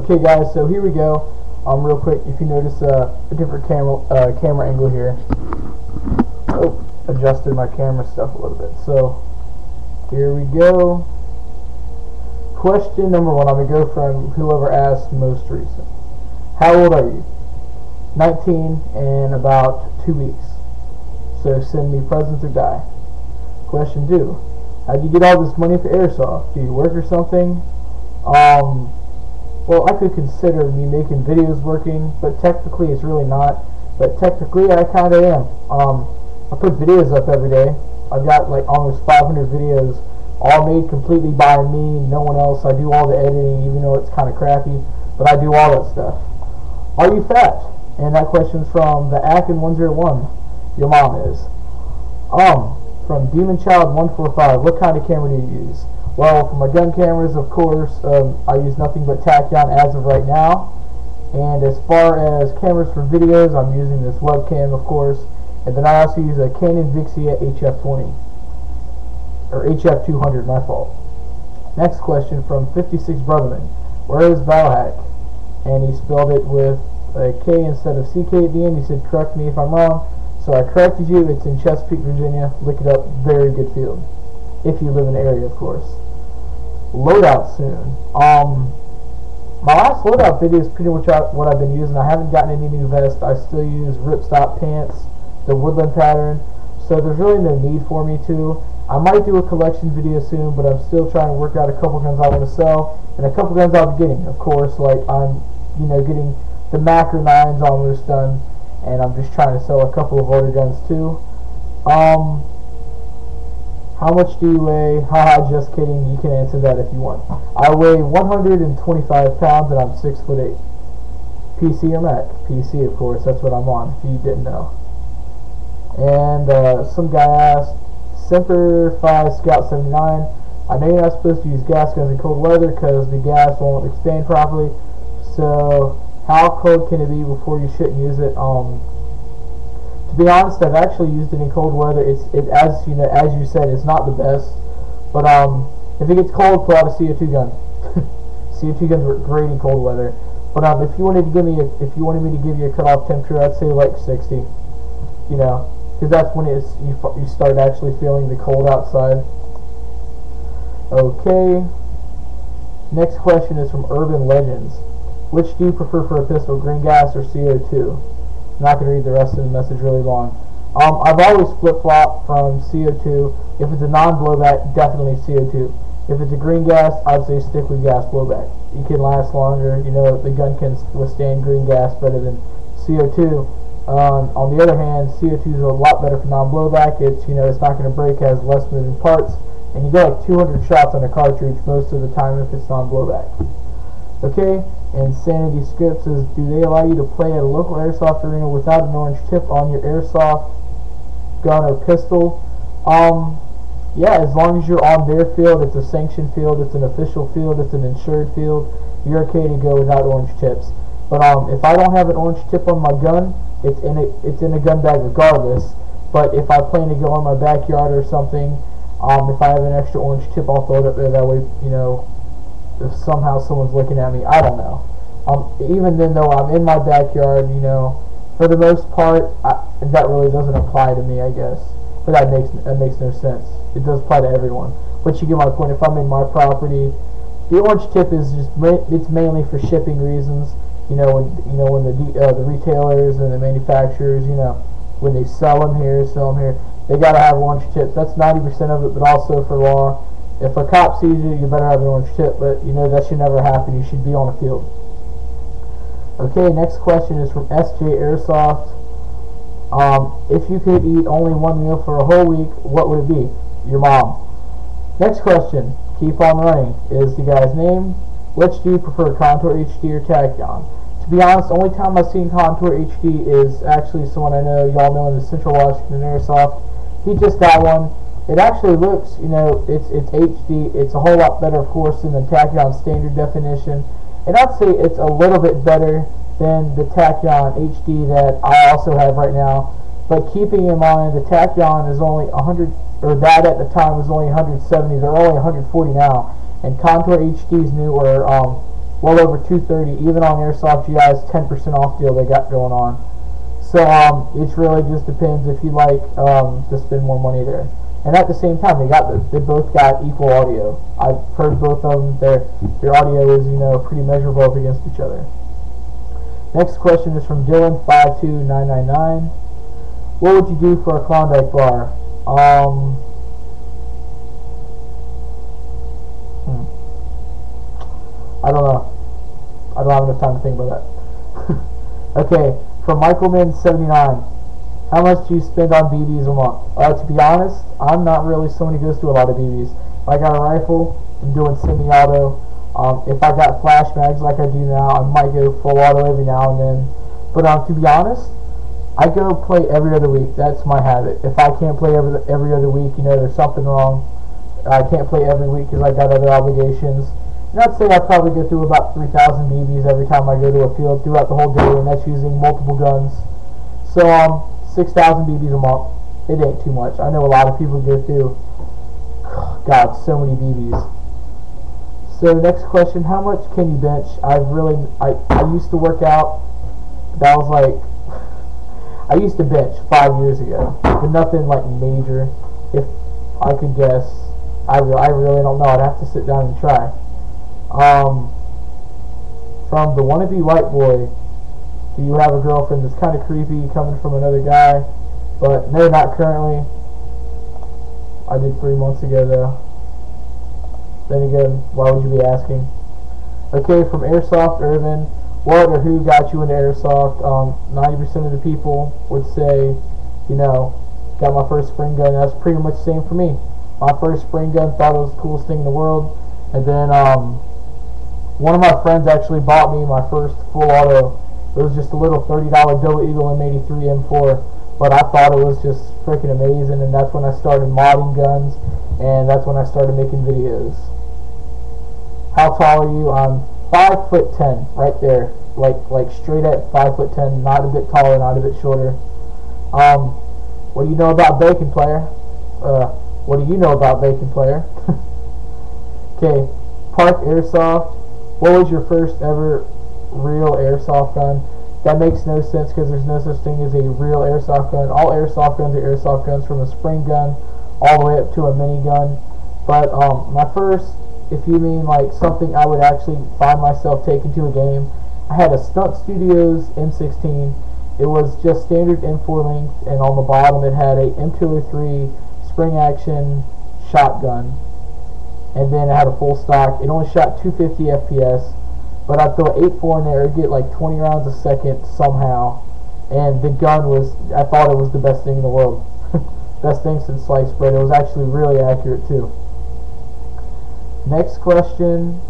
Okay guys, so here we go. Real quick, if you notice a different camera angle here. Oh, adjusted my camera stuff a little bit. So here we go. Question number one. I'm gonna go from whoever asked most recent. How old are you? 19 in about 2 weeks. So send me presents or die. Question two. How do you get all this money for airsoft? Do you work or something? Well, I could consider me making videos working, but technically it's really not. But technically I kind of am. I put videos up every day. I've got like almost 500 videos, all made completely by me, no one else. I do all the editing, even though it's kind of crappy, but I do all that stuff. Are you fat? And that question's from the Akin 101. Your mom is. From Demon Child 145. What kind of camera do you use? Well, for my gun cameras, of course, I use nothing but Tachyon as of right now. And as far as cameras for videos, I'm using this webcam, of course. And then I also use a Canon Vixia HF20. Or HF200, my fault. Next question from 56 Brotherman. Where is Valhack? And he spelled it with a K instead of CK at the end. He said, correct me if I'm wrong. So I corrected you. It's in Chesapeake, Virginia. Look it up. Very good field. If you live in the area, of course. Loadout soon. My last loadout video is pretty much what I've been using. I haven't gotten any new vest. I still use ripstop pants, the woodland pattern. So there's really no need for me to. I might do a collection video soon, but I'm still trying to work out a couple guns I want to sell and a couple guns I'll be getting. Of course, like I'm, getting the Macro 9s almost done, and I'm just trying to sell a couple of older guns too. How much do you weigh? Haha, just kidding. You can answer that if you want. I weigh 125 pounds and I'm 6'8". PC or Mac? PC, of course. That's what I'm on, if you didn't know. And some guy asked, Semper 5 Scout 79. I know you're not supposed to use gas guns in cold weather because the gas won't expand properly. So how cold can it be before you shouldn't use it? To be honest, I've actually used it in cold weather. As you said, it's not the best. But if it gets cold, pull out a CO2 gun. CO2 guns work great in cold weather. But if you wanted me to give you a cutoff temperature, I'd say like 60. Because that's when you start actually feeling the cold outside. Okay. Next question is from Urban Legends. Which do you prefer for a pistol, green gas or CO2? I'm not going to read the rest of the message really long. I've always flip-flopped from CO2. If it's a non-blowback, definitely CO2. If it's a green gas, I'd say stick with gas blowback. You can last longer. The gun can withstand green gas better than CO2. On the other hand, CO2 is a lot better for non-blowback. It's not going to break, has less moving parts, and you get like 200 shots on a cartridge most of the time if it's non-blowback. Okay, and Sanity Script says, do they allow you to play at a local airsoft arena without an orange tip on your airsoft gun or pistol? Yeah, as long as you're on their field, it's a sanctioned field, it's an official field, it's an insured field, you're okay to go without orange tips. But if I don't have an orange tip on my gun, it's in a gun bag regardless. But if I plan to go in my backyard or something, if I have an extra orange tip, I'll throw it up there. That way, if somehow someone's looking at me, I don't know. Even then, though, I'm in my backyard, for the most part, that really doesn't apply to me, I guess. But that makes no sense. It does apply to everyone. But you get my point. If I'm in my property, the orange tip is it's mainly for shipping reasons. When the retailers and the manufacturers, when they sell them here, they gotta have orange tips. That's 90% of it, but also for law. If a cop sees you, you better have an orange tip, but that should never happen. You should be on the field. Okay, next question is from SJ Airsoft. If you could eat only one meal for a whole week, what would it be? Your mom. Next question, keep on running, is the guy's name. Which do you prefer, Contour HD or Tachyon? To be honest, only time I've seen Contour HD is actually someone I know, y'all know in the Central Washington Airsoft. He just got one. It actually looks, it's HD. It's a whole lot better, of course, than the Tachyon standard definition. And I'd say it's a little bit better than the Tachyon HD that I also have right now. But keeping in mind, the Tachyon is only 100, or that at the time was only 170. They're only 140 now. And Contour HD's newer, well over $230, even on Airsoft GI's 10% off deal they got going on. So it really just depends if you like to spend more money there. And at the same time, they both got equal audio. I've heard both of them. Their audio is pretty measurable up against each other. Next question is from Dylan52999. What would you do for a Klondike bar? I don't know. I don't have enough time to think about that. Okay, from Michaelman79. How much do you spend on BBs a month? To be honest, I'm not really someone who goes through a lot of BBs. If I got a rifle, I'm doing semi-auto. If I got flash mags like I do now, I might go full auto every now and then. But to be honest, I go play every other week. That's my habit. If I can't play every other week, there's something wrong. I can't play every week because I got other obligations. And I'd say I probably go through about 3,000 BBs every time I go to a field throughout the whole day, and that's using multiple guns. So 6,000 BBs a month. It ain't too much. I know a lot of people go through, God, so many BBs. So next question, how much can you bench? I used to work out. That was like, I used to bench 5 years ago, but nothing like major. If I could guess, I really don't know. I'd have to sit down and try. From the wannabe white boy, do you have a girlfriend? That's kind of creepy coming from another guy, but no, not currently. I did 3 months ago though. Then again, why would you be asking? Okay, from Airsoft Irvin, what or who got you into Airsoft? 90% of the people would say, got my first spring gun. That's pretty much the same for me. My first spring gun, thought it was the coolest thing in the world, and then one of my friends actually bought me my first full auto. It was just a little $30 Double Eagle M83 M4, but I thought it was just freaking amazing, and that's when I started modding guns, and that's when I started making videos. How tall are you? I'm 5'10", right there, like straight at 5'10", not a bit taller, not a bit shorter. What do you know about bacon, player? What do you know about bacon, player? Okay, Park Airsoft. What was your first ever real airsoft gun? That makes no sense because there's no such thing as a real airsoft gun. All airsoft guns are airsoft guns, from a spring gun all the way up to a mini gun. But my first, if you mean like something I would actually find myself taking to a game, I had a Stunt Studios M16. It was just standard M4 length, and on the bottom it had a M203 spring action shotgun. And then it had a full stock. It only shot 250 FPS, but I'd throw an 8.4 in there, it'd get like 20 rounds a second somehow. And the gun was, I thought it was the best thing in the world. Best thing since sliced bread. It was actually really accurate too. Next question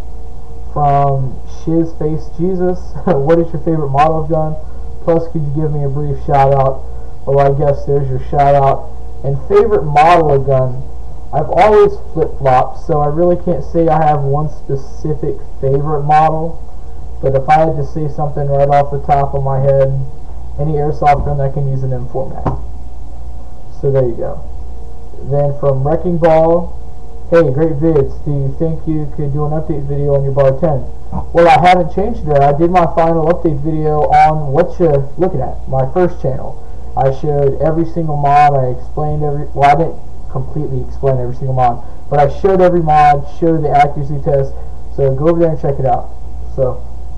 from ShizFaceJesus. What is your favorite model of gun? Plus, could you give me a brief shout out? Well, I guess there's your shout out. And favorite model of gun, I've always flip-flopped, so I really can't say I have one specific favorite model. But if I had to say something right off the top of my head, any airsoft gun that can use an M4 mag. So there you go. Then from Wrecking Ball, hey, great vids. Do you think you could do an update video on your bar 10? Well, I haven't changed it. I did my final update video on what you're looking at, my first channel. I showed every single mod. I explained well, I didn't completely explain every single mod, but I showed every mod, showed the accuracy test. So go over there and check it out. So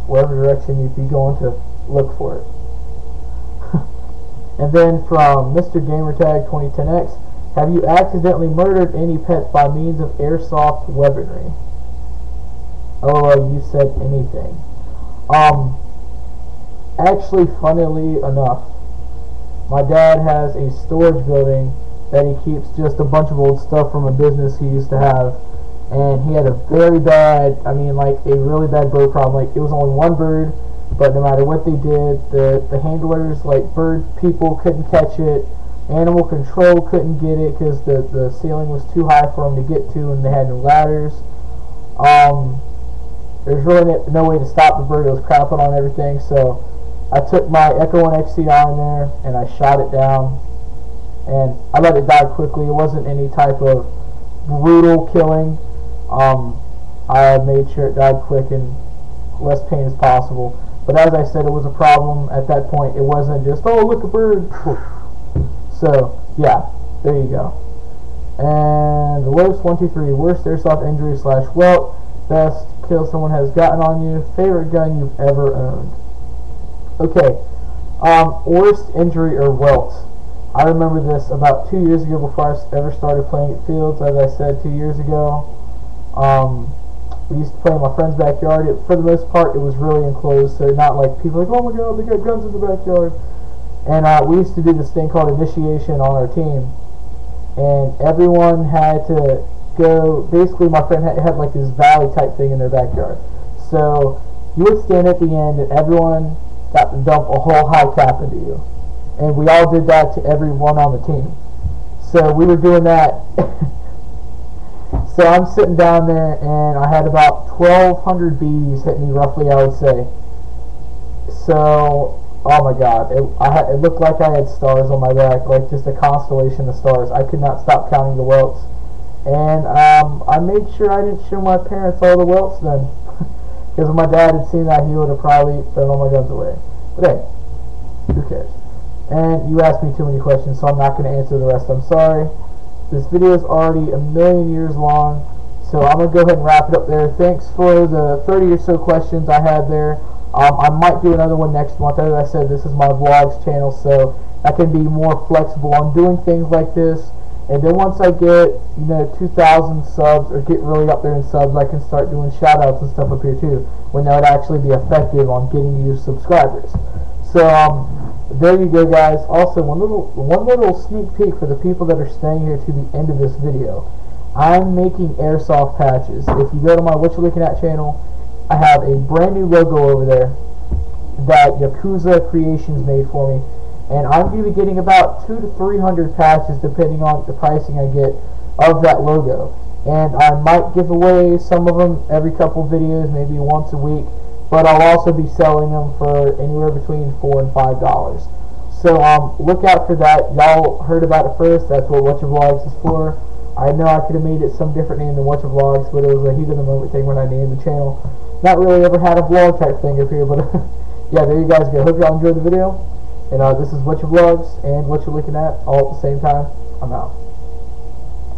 whatever direction you'd be going to look for it. And then from Mr. Gamertag 2010X, have you accidentally murdered any pets by means of airsoft weaponry? Oh, you said anything. Actually, funnily enough, my dad has a storage building that he keeps just a bunch of old stuff from a business he used to have, and he had a very bad, like a really bad bird problem. Like, it was only one bird, but no matter what they did, the handlers, like bird people, couldn't catch it. Animal control couldn't get it because the ceiling was too high for them to get to, and they had no ladders. There's really no way to stop the bird. It was crapping on everything, so I took my Echo 1 XCR in there and I shot it down, and I let it die quickly. It wasn't any type of brutal killing. I made sure it died quick, and less pain as possible. But as I said, it was a problem at that point. It wasn't just, oh, look, a bird. So, yeah, there you go. And the lowest 123, worst airsoft injury / welt, best kill someone has gotten on you, favorite gun you've ever owned. Okay, worst injury or welt. I remember this about 2 years ago before I ever started playing at fields. As I said, 2 years ago, we used to play in my friend's backyard. For the most part, it was really enclosed, so not like people like, oh my god, they got guns in the backyard. And we used to do this thing called initiation on our team, and everyone had to go. Basically, my friend had like this valley type thing in their backyard. So you would stand at the end, and everyone got to dump a whole high cap into you. And we all did that to everyone on the team. So we were doing that. So I'm sitting down there, and I had about 1,200 BBs hit me roughly, I would say. So, oh my god, it looked like I had stars on my back, like just a constellation of stars. I could not stop counting the welts. And I made sure I didn't show my parents all the welts then. Because if my dad had seen that, he would have probably thrown all my guns away. But hey, who cares? And you asked me too many questions, so I'm not going to answer the rest. I'm sorry. This video is already 1,000,000 years long, so I'm going to go ahead and wrap it up there. Thanks for the 30 or so questions I had there. I might do another one next month. As I said, this is my vlogs channel, so I can be more flexible on doing things like this. And then once I get, 2,000 subs, or get really up there in subs, I can start doing shout-outs and stuff up here too, when that would actually be effective on getting you subscribers. So, there you go, guys. Also, one little sneak peek for the people that are staying here to the end of this video. I'm making airsoft patches. If you go to my What You Looking At channel, I have a brand new logo over there that Yakuza Creations made for me, and I'm going to be getting about 200 to 300 patches depending on the pricing I get of that logo. And I might give away some of them every couple videos, maybe once a week. But I'll also be selling them for anywhere between $4 and $5. So look out for that. Y'all heard about it first. That's what WatchaVlogs is for. I know I could have made it some different name than WatchaVlogs, but it was a heat of the moment thing when I named the channel. Not really ever had a vlog type thing up here, but yeah, there you guys go. Hope y'all enjoyed the video. And this is WatchaVlogs and What You're Looking At all at the same time. I'm out.